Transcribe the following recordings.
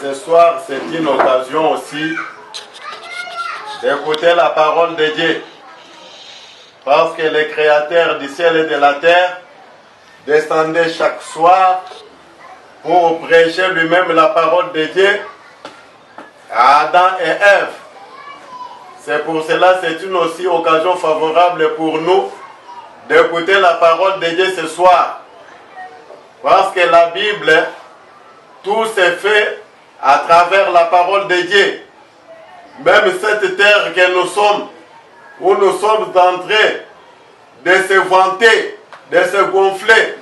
ce soir, c'est une occasion aussi d'écouter la parole de Dieu. Parce que le Créateur du ciel et de la terre descendait chaque soir pour prêcher lui-même la parole de Dieu à Adam et Ève. C'est pour cela que c'est une aussi occasion favorable pour nous d'écouter la parole de Dieu ce soir. Parce que la Bible, tout s'est fait à travers la parole de Dieu. Même cette terre que nous sommes, où nous sommes en train de se vanter, de se gonfler,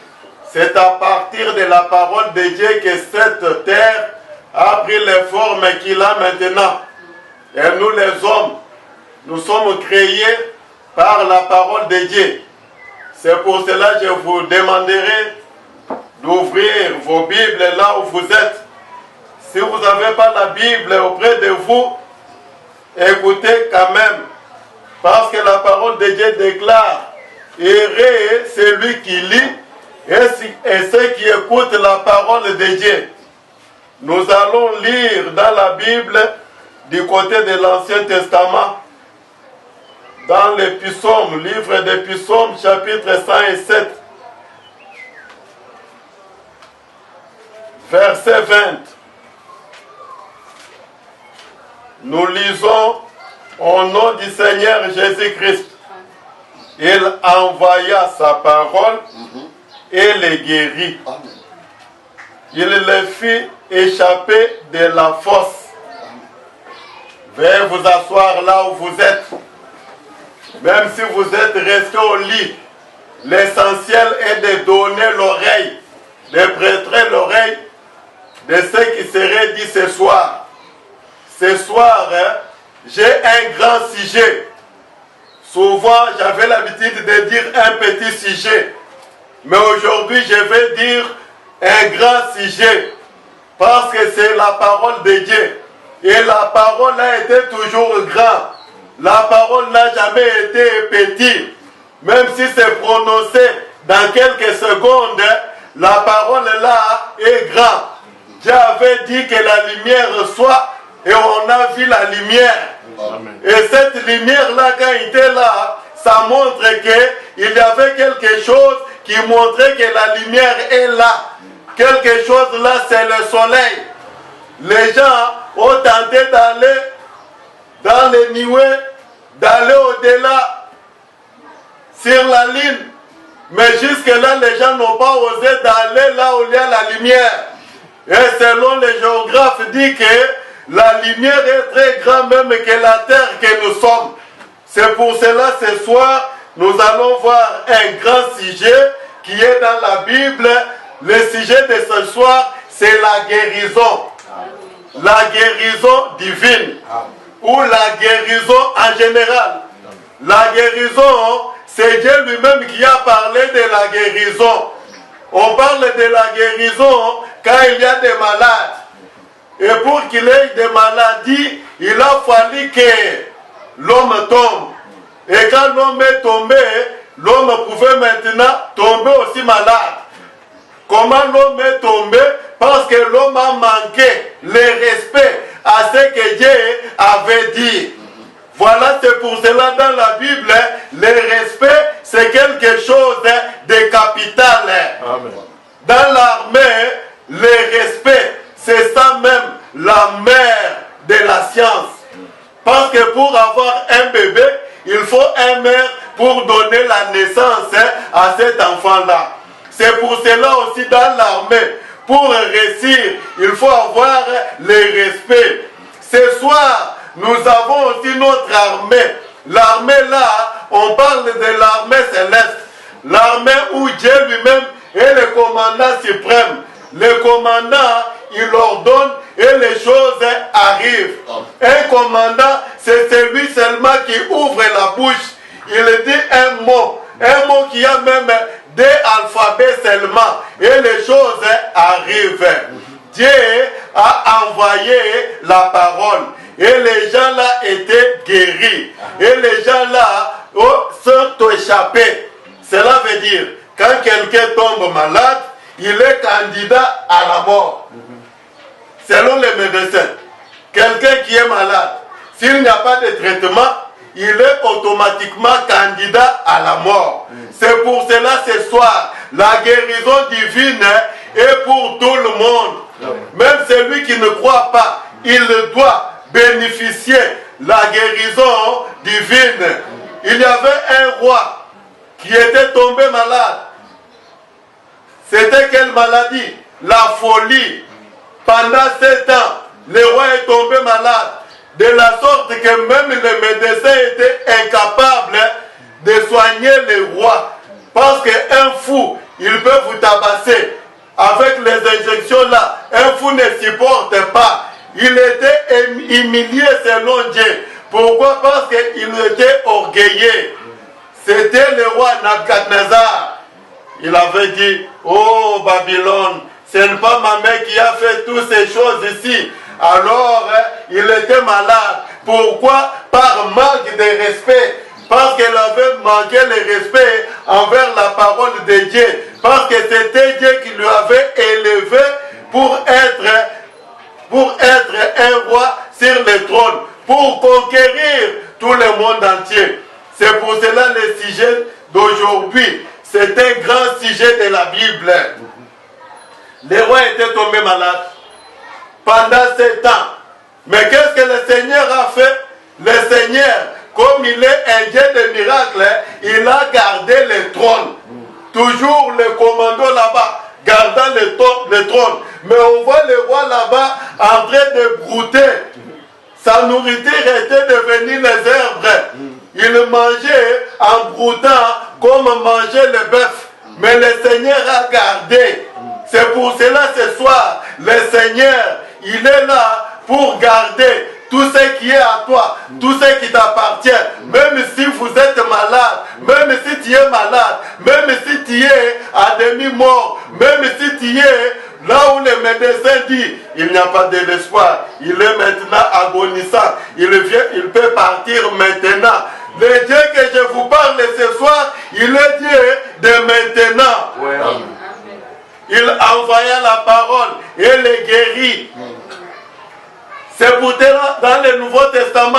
c'est à partir de la parole de Dieu que cette terre a pris les formes qu'il a maintenant. Et nous les hommes, nous sommes créés par la parole de Dieu. C'est pour cela que je vous demanderai d'ouvrir vos Bibles là où vous êtes. Si vous n'avez pas la Bible auprès de vous, écoutez quand même. Parce que la parole de Dieu déclare, heureux celui qui lit et ceux qui écoutent la parole de Dieu. Nous allons lire dans la Bible du côté de l'Ancien Testament, dans les psaumes, livre des psaumes, chapitre 107, verset 20. Nous lisons au nom du Seigneur Jésus-Christ. Il envoya sa parole et les guérit. Il les fit échapper de la fosse. Veuillez vous asseoir là où vous êtes. Même si vous êtes resté au lit, l'essentiel est de donner l'oreille, de prêter l'oreille de ce qui serait dit ce soir. Ce soir, j'ai un grand sujet. Souvent, j'avais l'habitude de dire un petit sujet. Mais aujourd'hui, je vais dire un grand sujet. Parce que c'est la parole de Dieu. Et la parole a été toujours grande. La parole n'a jamais été petite. Même si c'est prononcé dans quelques secondes, la parole là est grande. Dieu avait dit que la lumière soit, et on a vu la lumière. Amen. Et cette lumière-là, quand il était là, ça montre qu'il y avait quelque chose qui montrait que la lumière est là. Quelque chose là, c'est le soleil. Les gens ont tenté d'aller dans les nuées, d'aller au-delà, sur la ligne. Mais jusque-là, les gens n'ont pas osé d'aller là où il y a la lumière. Et selon les géographes, dit que la lumière est très grande même que la terre que nous sommes. C'est pour cela, ce soir, nous allons voir un grand sujet qui est dans la Bible. Le sujet de ce soir, c'est la guérison. La guérison divine. Ou la guérison en général. La guérison, c'est Dieu lui-même qui a parlé de la guérison. On parle de la guérison quand il y a des malades. Et pour qu'il ait des maladies, il a fallu que l'homme tombe. Et quand l'homme est tombé, l'homme pouvait maintenant tomber aussi malade. Comment l'homme est tombé? Parce que l'homme a manqué le respect à ce que Dieu avait dit. Voilà, c'est pour cela dans la Bible, le respect, c'est quelque chose de capital. Amen. Dans l'armée, le respect, c'est ça même la mère de la science. Parce que pour avoir un bébé, il faut un mère pour donner la naissance à cet enfant-là. C'est pour cela aussi dans l'armée, pour réussir, il faut avoir le respect. Ce soir, nous avons aussi notre armée. L'armée là, on parle de l'armée céleste. L'armée où Dieu lui-même est le commandant suprême. Le commandant, il ordonne et les choses arrivent. Un commandant, c'est celui seulement qui ouvre la bouche. Il dit un mot qui a même des alphabets seulement. Et les choses arrivent. Dieu a envoyé la parole. Et les gens là étaient guéris. Et les gens là sont échappés. Cela veut dire, quand quelqu'un tombe malade, il est candidat à la mort. selon les médecins, quelqu'un qui est malade, s'il n'y a pas de traitement, il est automatiquement candidat à la mort. C'est pour cela ce soir, la guérison divine est pour tout le monde. Même celui qui ne croit pas, il doit bénéficier de la guérison divine. Il y avait un roi qui était tombé malade. C'était quelle maladie? La folie. Pendant 7 ans, le roi est tombé malade. De la sorte que même les médecins étaient incapables de soigner le roi. Parce qu'un fou, il peut vous tabasser. Avec les injections là, un fou ne supporte pas. Il était humilié selon Dieu. Pourquoi? Parce qu'il était orgueilleux. C'était le roi Nabuchodonosor. Il avait dit, oh Babylone, ce n'est pas ma mère qui a fait toutes ces choses ici. Alors, il était malade. Pourquoi? Par manque de respect. Parce qu'il avait manqué le respect envers la parole de Dieu. Parce que c'était Dieu qui lui avait élevé pour être un roi sur le trône. Pour conquérir tout le monde entier. C'est pour cela le sujet d'aujourd'hui. C'est un grand sujet de la Bible. Le roi était tombé malade pendant 7 ans. Mais qu'est-ce que le Seigneur a fait? Le Seigneur, comme il est un Dieu de miracles, il a gardé le trône. Toujours le commando là-bas, gardant le trône. Mais on voit le roi là-bas en train de brouter. Sa nourriture était devenue les herbes. Il mangeait en broutant comme mangeait le bœuf. Mais le Seigneur a gardé. C'est pour cela ce soir, le Seigneur, il est là pour garder tout ce qui est à toi, tout ce qui t'appartient. Même si vous êtes malade, même si tu es malade, même si tu es à demi-mort, même si tu es là où le médecin dit, il n'y a pas de l'espoir, il est maintenant agonisant, il peut partir maintenant. Le Dieu que je vous parle ce soir, il est Dieu de maintenant. Ouais. Il envoya la parole et les guérit. C'est pour cela, dans le Nouveau Testament,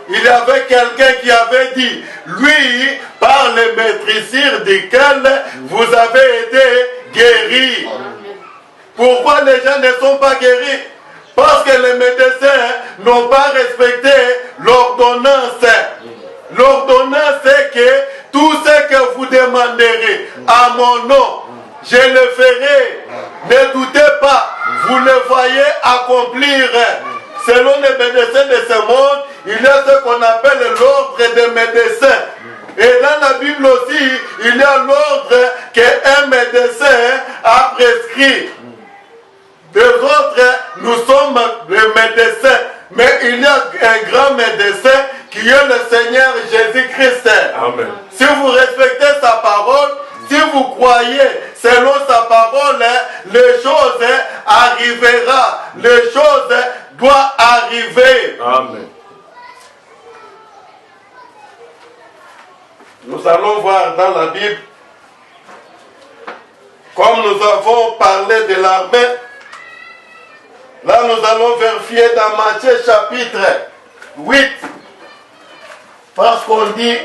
il y avait quelqu'un qui avait dit, lui, par le maîtrisir duquel vous avez été guéris. Pourquoi les gens ne sont pas guéris? Parce que les médecins n'ont pas respecté l'ordonnance. L'ordonnance, c'est que tout ce que vous demanderez à mon nom, je le ferai. Ne doutez pas, vous le voyez accomplir. Selon les médecins de ce monde, il y a ce qu'on appelle l'ordre des médecins. Et dans la Bible aussi, il y a l'ordre qu'un médecin a prescrit. Des autres, nous sommes les médecins. Mais il y a un grand médecin qui est le Seigneur Jésus-Christ. Amen. Si vous respectez sa parole, si vous croyez selon sa parole, les choses arriveront. Les choses doivent arriver. Amen. Nous allons voir dans la Bible, comme nous avons parlé de l'armée, là nous allons vérifier dans Matthieu chapitre 8, parce qu'on dit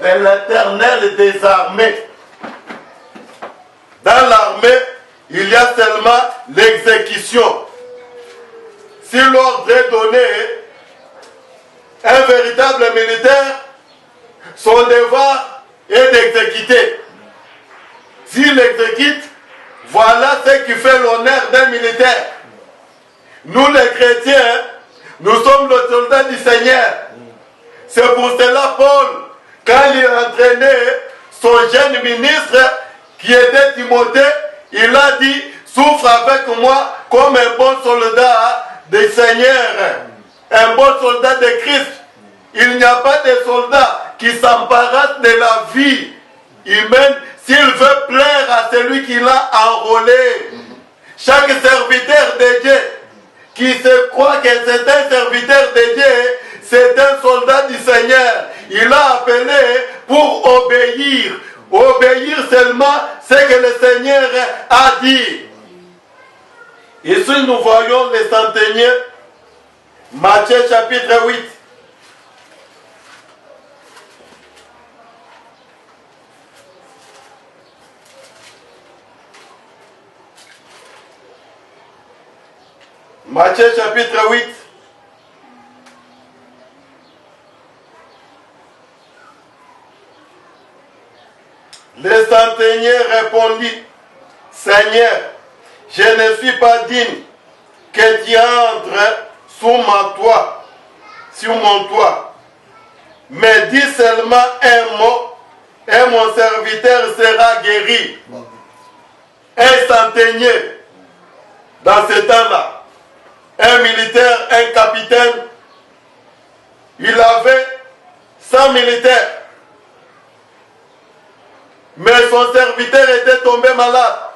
de l'Éternel des armées. Dans l'armée, il y a seulement l'exécution. Si l'ordre est donné, un véritable militaire, son devoir est d'exécuter. S'il exécute, voilà ce qui fait l'honneur d'un militaire. Nous les chrétiens, nous sommes les soldats du Seigneur. C'est pour cela Paul, quand il entraînait son jeune ministre, qui était Timothée, il a dit, souffre avec moi comme un bon soldat du Seigneur, un bon soldat de Christ. Il n'y a pas de soldat qui s'embarrasse de la vie humaine s'il veut plaire à celui qui l'a enrôlé. Chaque serviteur de Dieu qui se croit que c'est un serviteur de Dieu, c'est un soldat du Seigneur. Il a appelé pour obéir. Obéir seulement ce que le Seigneur a dit. Ici, nous voyons les centeniers, Matthieu chapitre 8. Matthieu chapitre 8. Le centenier répondit, Seigneur, je ne suis pas digne que tu entres sur mon toit. Mais dis seulement un mot et mon serviteur sera guéri. Un centenier, dans ce temps-là, un militaire, un capitaine, il avait 100 militaires. Mais son serviteur était tombé malade.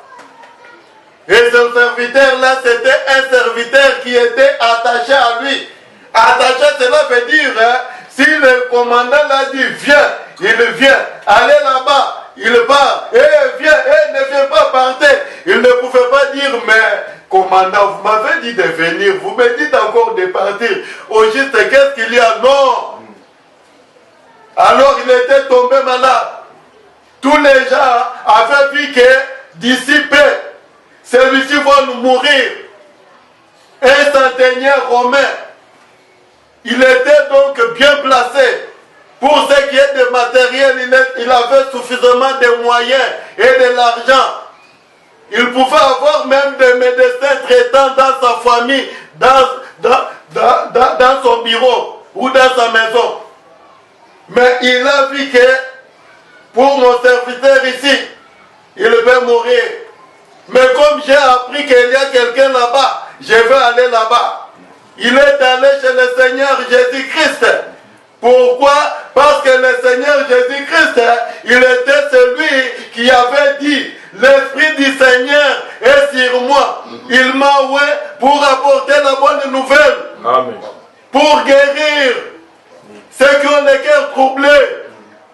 Et ce serviteur-là, c'était un serviteur qui était attaché à lui. Attaché, cela veut dire, si le commandant l'a dit, viens, il vient. Allez là-bas, il part. Viens, ne viens pas partir. Il ne pouvait pas dire, mais commandant, vous m'avez dit de venir, vous me dites encore de partir. Au juste, qu'est-ce qu'il y a? Non. Alors il était tombé malade. Tous les gens avaient vu que d'ici peu, celui-ci va nous mourir. Un centenier romain. Il était donc bien placé. Pour ce qui est de matériel, il avait suffisamment de moyens et de l'argent. Il pouvait avoir même des médecins traitants dans sa famille, dans son bureau ou dans sa maison. Mais il a vu que pour mon serviteur ici, il va mourir. Mais comme j'ai appris qu'il y a quelqu'un là-bas, je vais aller là-bas. Il est allé chez le Seigneur Jésus-Christ. Pourquoi? Parce que le Seigneur Jésus-Christ, il était celui qui avait dit, l'Esprit du Seigneur est sur moi. Il m'a oué pour apporter la bonne nouvelle. Amen. Pour guérir ceux qui ont les cœurs troublés.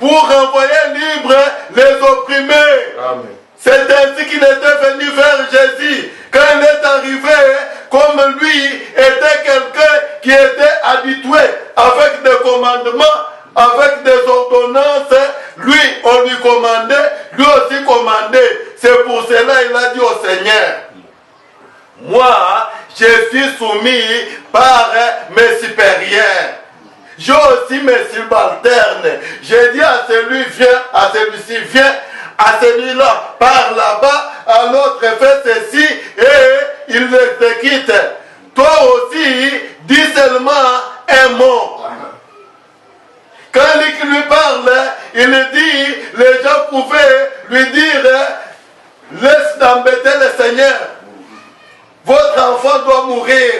Pour renvoyer libre les opprimés. Amen. C'est ainsi qu'il était venu vers Jésus. Quand il est arrivé, comme lui était quelqu'un qui était habitué avec des commandements, avec des ordonnances, lui, on lui commandait, lui aussi commandait. C'est pour cela qu'il a dit au Seigneur, moi, je suis soumis par mes supérieurs. J'ai aussi mes subalternes. J'ai dit à celui, viens, à celui-ci, viens, à celui-là, par là-bas, à l'autre, fais ceci, et il l'exécute. Toi aussi, dis seulement un mot. Quand il lui parle, il dit, les gens pouvaient lui dire, laisse d'embêter le Seigneur. Votre enfant doit mourir.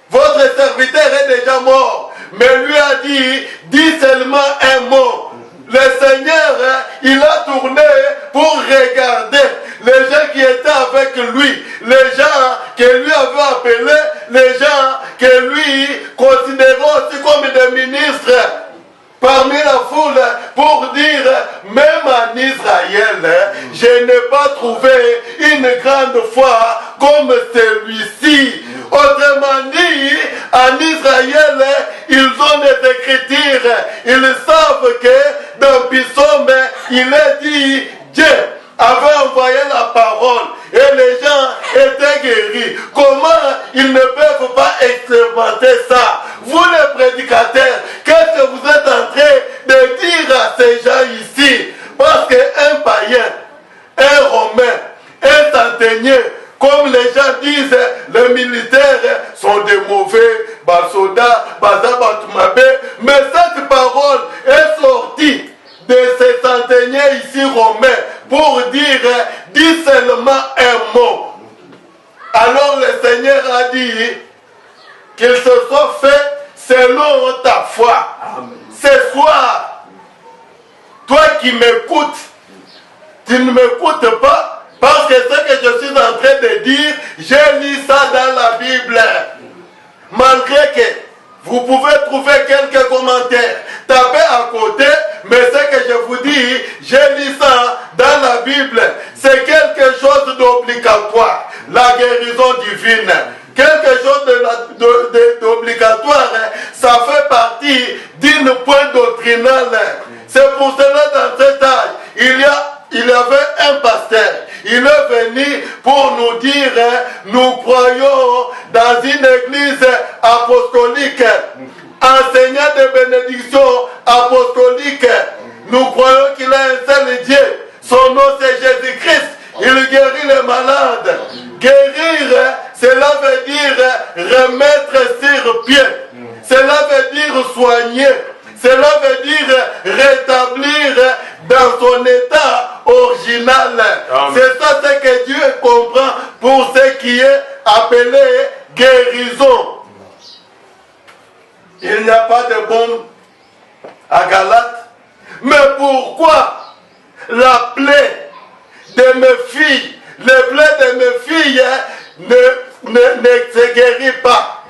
Votre serviteur est déjà mort. Mais lui a dit, dis seulement un mot. Le Seigneur, il a tourné pour regarder les gens qui étaient avec lui, les gens que lui avait appelés, les gens que lui considérait aussi comme des ministres parmi la foule, pour dire, même en Israël, je n'ai pas trouvé une grande foi comme celui-ci. Autrement dit, en Israël, ils ont des écritures, ils savent que dans Psaume, il est dit, Dieu avait envoyé la parole et les gens étaient guéris. Comment ils ne peuvent pas expérimenter ça? Vous les prédicateurs, qu'est-ce que vous êtes en train de dire à ces gens ici? Parce qu'un païen, un romain, un centenier, comme les gens disent, les militaires sont des mauvais soldats, mais cette parole est sortie de ces centeniers ici romains pour dire, dis seulement un mot. Alors le Seigneur a dit qu'il se soit fait selon ta foi. Ce soir, toi qui m'écoutes, tu ne m'écoutes pas parce que ce que je suis en train de dire, j'ai lu ça dans la Bible. Malgré que vous pouvez trouver quelques commentaires, tapez à côté, mais ce que je vous dis, j'ai lu ça dans la Bible. C'est quelque chose d'obligatoire. la guérison divine. Quelque chose d'obligatoire, ça fait partie d'une pointe doctrinale. C'est pour cela dans cet âge, il y avait un pasteur. Il est venu pour nous dire, nous croyons dans une église apostolique, enseignant des bénédictions apostoliques. Nous croyons qu'il a un seul Dieu. Son nom c'est Jésus-Christ. Il guérit les malades. Guérir, cela veut dire remettre sur pied. Cela veut dire soigner. Cela veut dire rétablir dans son état original. C'est ça ce que Dieu comprend pour ce qui est appelé guérison. Il n'y a pas de bombe à Galate. Mais pourquoi la plaie de mes filles, les plaies de mes filles ne se guérit pas?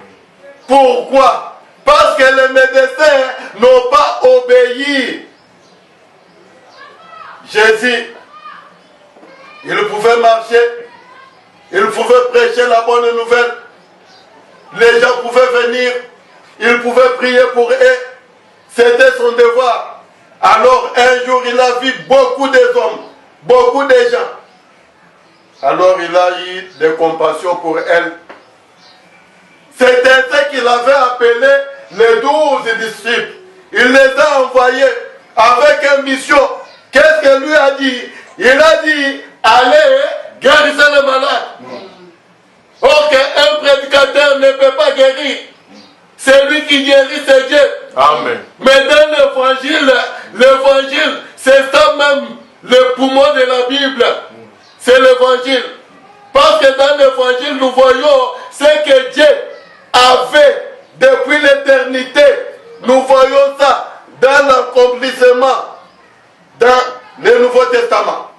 Pourquoi? Parce que les médecins n'ont pas obéi. Jésus, il pouvait marcher, il pouvait prêcher la bonne nouvelle, les gens pouvaient venir, il pouvait prier pour eux, c'était son devoir. Alors un jour il a vu beaucoup d'hommes, beaucoup de gens. Alors il a eu de compassion pour elles. C'est ainsi qu'il avait appelé les 12 disciples. Il les a envoyés avec une mission. Qu'est-ce qu'il lui a dit? Il a dit, allez, guérissez les malades. Or qu'un prédicateur ne peut pas guérir. Celui qui guérit, c'est Dieu. Amen. Mais dans l'évangile, c'est ça même le poumon de la Bible. C'est l'évangile. Parce que dans l'évangile, nous voyons ce que Dieu avait depuis l'éternité. Nous voyons ça dans l'accomplissement, dans le Nouveau Testament.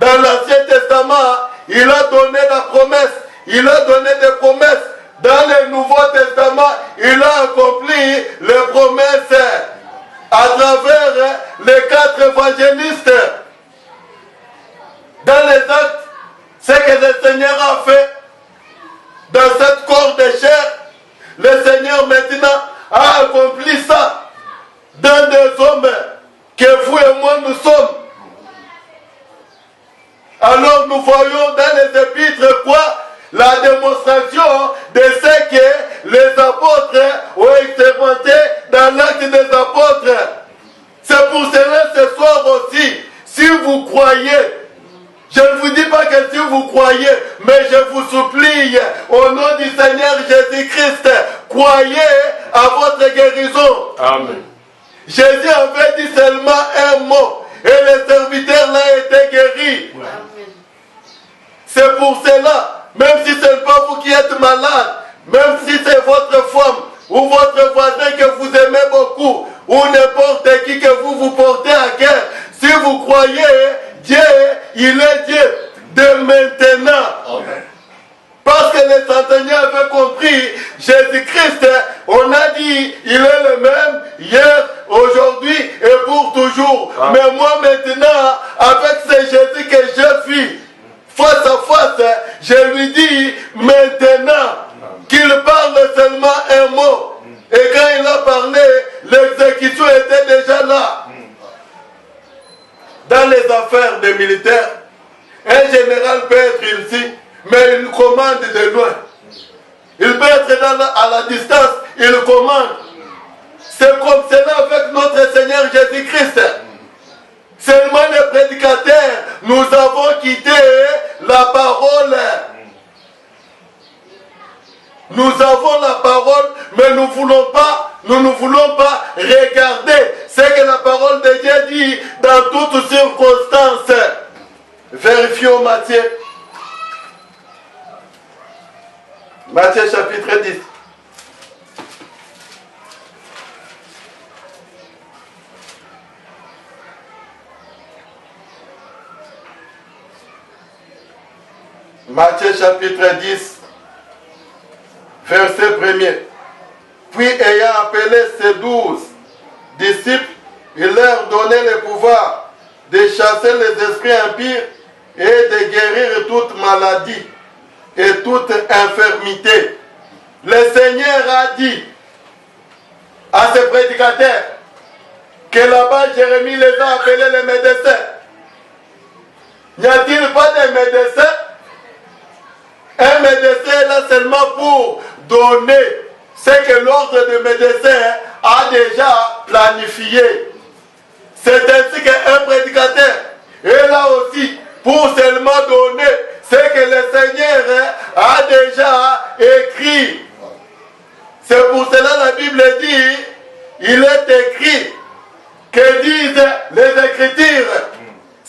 Dans l'Ancien Testament, il a donné la promesse. Il a donné des promesses. Dans le Nouveau Testament, il a accompli les promesses à travers les 4 évangélistes. Dans les actes, ce que le Seigneur a fait dans cette corps de chair, le Seigneur maintenant a accompli ça dans des hommes que vous et moi nous sommes. Alors nous voyons dans les épîtres quoi? La démonstration de ce que les apôtres ont expérimenté dans l'acte des apôtres. C'est pour cela ce soir aussi, si vous croyez, je ne vous dis pas que si vous croyez, mais je vous supplie, au nom du Seigneur Jésus-Christ, croyez à votre guérison. Amen. Jésus avait dit seulement un mot, et le serviteur là était guéri. Amen. C'est pour cela. Même si ce n'est pas vous qui êtes malade, même si c'est votre femme ou votre voisin que vous aimez beaucoup, ou n'importe qui que vous portez à cœur, si vous croyez, Dieu, il est Dieu de maintenant. Amen. Parce que les centeniers avaient compris, Jésus-Christ, on a dit, il est le même hier, aujourd'hui et pour toujours. Amen. Mais moi maintenant, avec ce Jésus que je vis, face à face, je lui dis maintenant qu'il parle seulement un mot. Et quand il a parlé, l'exécution était déjà là. Dans les affaires des militaires, un général peut être ici, mais il commande de loin. Il peut être à la distance, il commande. C'est comme cela avec notre Seigneur Jésus-Christ. Seulement les prédicateurs, nous avons quitté la parole. Nous avons la parole, mais nous ne voulons pas regarder ce que la parole de Dieu dit dans toutes circonstances. Vérifions Matthieu. Matthieu chapitre 10. Matthieu chapitre 10, verset 1er. Puis ayant appelé ses 12 disciples, il leur donnait le pouvoir de chasser les esprits impurs et de guérir toute maladie. et toute infirmité. Le Seigneur a dit à ses prédicateurs que là-bas Jérémie les a appelés les médecins. N'y a-t-il pas de médecins? Un médecin est là seulement pour donner ce que l'ordre de médecin a déjà planifié. C'est ainsi qu'un prédicateur est là aussi pour seulement donner ce que le Seigneur a déjà écrit. C'est pour cela la Bible dit, il est écrit, que disent les Écritures.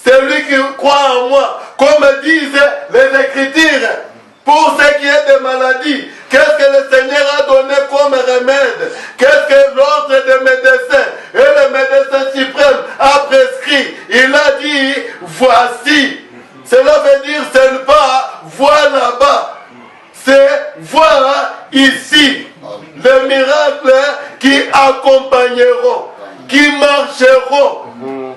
Celui qui croit en moi, comme disent les Écritures, pour ce qui est des maladies, qu'est-ce que le Seigneur a donné comme remède? Qu'est-ce que l'ordre des médecins et le médecin suprême a prescrit? Il a dit, voici. Cela veut dire, ce n'est pas voir là-bas, c'est voir ici. Les miracles qui accompagneront, qui marcheront,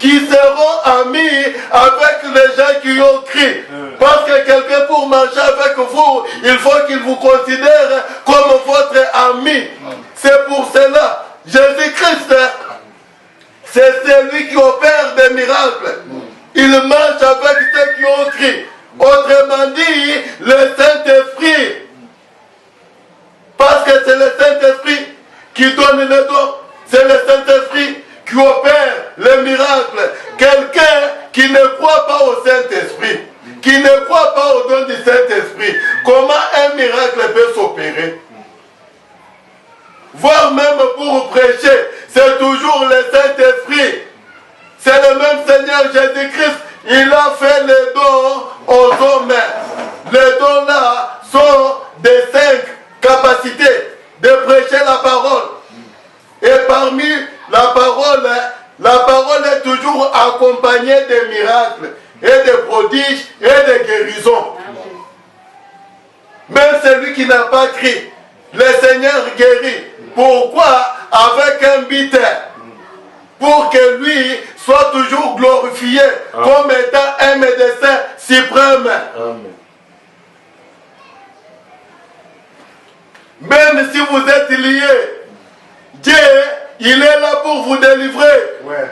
qui seront amis avec les gens qui ont crié. Parce que quelqu'un pour marcher avec vous, il faut qu'il vous considère comme votre ami. C'est pour cela, Jésus-Christ, c'est celui qui opère des miracles. Il marche avec ceux qui ont crié. Autrement dit, le Saint-Esprit. Parce que c'est le Saint-Esprit qui donne les dons. C'est le Saint-Esprit qui opère les miracles. Quelqu'un qui ne croit pas au Saint-Esprit, qui ne croit pas au don du Saint-Esprit, comment un miracle peut s'opérer? Voire même pour prêcher, c'est toujours le Saint-Esprit. C'est le même Seigneur Jésus-Christ. Il a fait les dons aux hommes. Les dons là sont des 5 capacités de prêcher la parole. Et parmi la parole est toujours accompagnée de miracles et de prodiges et de guérisons. Même celui qui n'a pas crié, le Seigneur guérit. Pourquoi? Avec un but. Pour que lui soit toujours glorifié comme étant un médecin suprême. Amen. Même si vous êtes liés, Dieu, il est là pour vous délivrer. Ouais.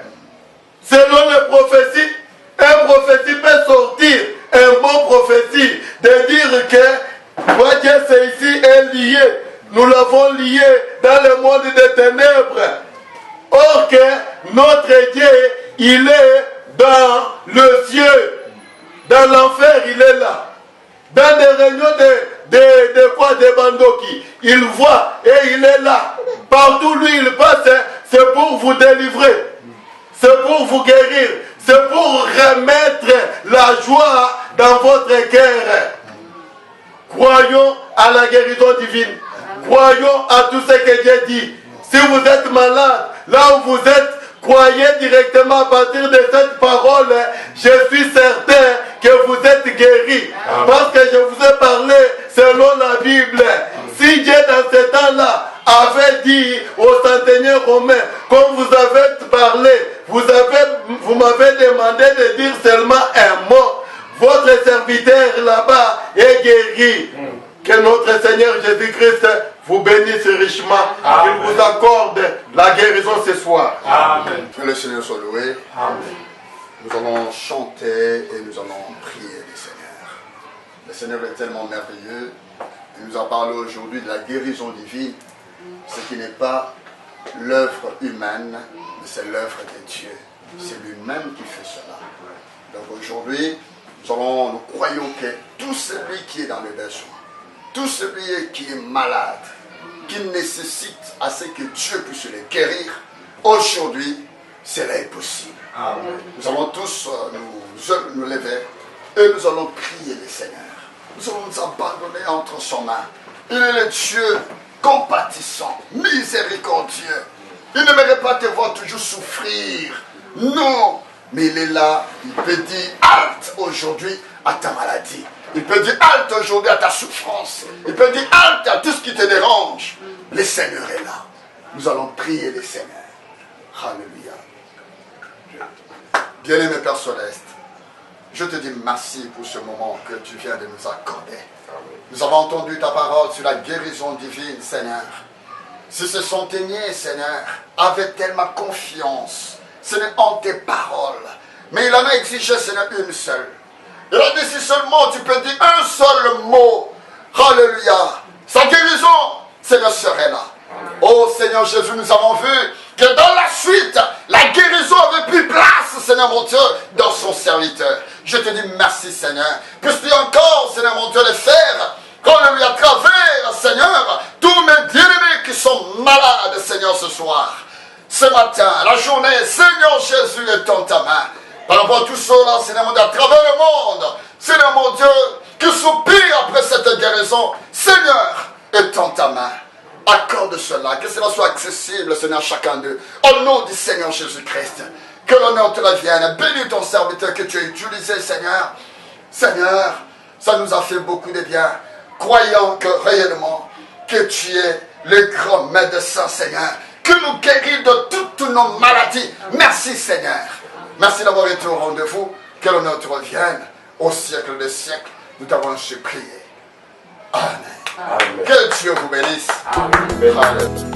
Selon les prophéties, un prophétie peut sortir, un bon prophétie, de dire que moi, Dieu, c'est ici, est lié. Nous l'avons lié dans le monde des ténèbres. Or que notre Dieu, il est dans le ciel. Dans l'enfer, il est là. Dans des réunions de Bandoki, il voit et il est là. Partout lui il passe, c'est pour vous délivrer. C'est pour vous guérir. C'est pour remettre la joie dans votre cœur. Croyons à la guérison divine. Croyons à tout ce que Dieu dit. Si vous êtes malade, là où vous êtes, croyez directement à partir de cette parole. Je suis certain que vous êtes guéris. Parce que je vous ai parlé selon la Bible. Si Dieu dans ce temps-là avait dit aux centenaires romains, comme vous avez parlé, vous m'avez demandé de dire seulement un mot. Votre serviteur là-bas est guéri. Que notre Seigneur Jésus-Christ vous bénisse richement. Qu'il vous accorde la guérison ce soir. Amen. Que le Seigneur soit loué. Amen. Nous allons chanter et nous allons prier le Seigneur. Le Seigneur est tellement merveilleux. Il nous a parlé aujourd'hui de la guérison divine. Ce qui n'est pas l'œuvre humaine, mais c'est l'œuvre de Dieu. C'est lui-même qui fait cela. Donc aujourd'hui, nous croyons que tout celui qui est dans le besoin, tout celui qui est malade, qui nécessite à ce que Dieu puisse le guérir, aujourd'hui, cela est possible. Amen. Nous allons tous nous lever et nous allons prier le Seigneur. Nous allons nous abandonner entre son main. Il est le Dieu compatissant, miséricordieux. Il ne mérite pas te voir toujours souffrir. Non, mais il est là. Il peut dire halte aujourd'hui à ta maladie. Il peut dire halte aujourd'hui à ta souffrance. Il peut dire halte à tout ce qui te dérange. Le Seigneur est là. Nous allons prier le Seigneur. Alléluia. Bien-aimé Père Céleste, Je te dis merci pour ce moment que tu viens de nous accorder. Nous avons entendu ta parole sur la guérison divine, Seigneur. Si ce centenier, Seigneur, avait tellement confiance, ce n'est en tes paroles, mais il en a exigé, Seigneur, une seule. Il a dit, si seulement tu peux dire un seul mot, alléluia, sa guérison, Seigneur, serait là. Oh Seigneur Jésus, nous avons vu que dans la suite, la guérison avait pris place, Seigneur mon Dieu, dans son serviteur. Je te dis merci, Seigneur. Puisses-tu encore, Seigneur mon Dieu, le faire, comme lui à travers, Seigneur, tous mes bien-aimés qui sont malades, Seigneur, ce soir. Ce matin, la journée, Seigneur Jésus est dans ta main. Par rapport à tout cela, Seigneur mon Dieu, à travers le monde, Seigneur mon Dieu, qui soupire après cette guérison, Seigneur, est dans ta main. Accorde cela, que cela soit accessible, Seigneur, à chacun d'eux. Au nom du Seigneur Jésus-Christ, que l'honneur te revienne. Bénis ton serviteur que tu as utilisé, Seigneur. Seigneur, ça nous a fait beaucoup de bien. Croyant que réellement, que tu es le grand médecin, Seigneur, que nous guéris de toutes nos maladies. Merci, Seigneur. Merci d'avoir été au rendez-vous. Que l'honneur te revienne au siècle des siècles. Nous t'avons ainsi prié. Amen. Amen. Que Dieu vous bénisse. Amen. Amen.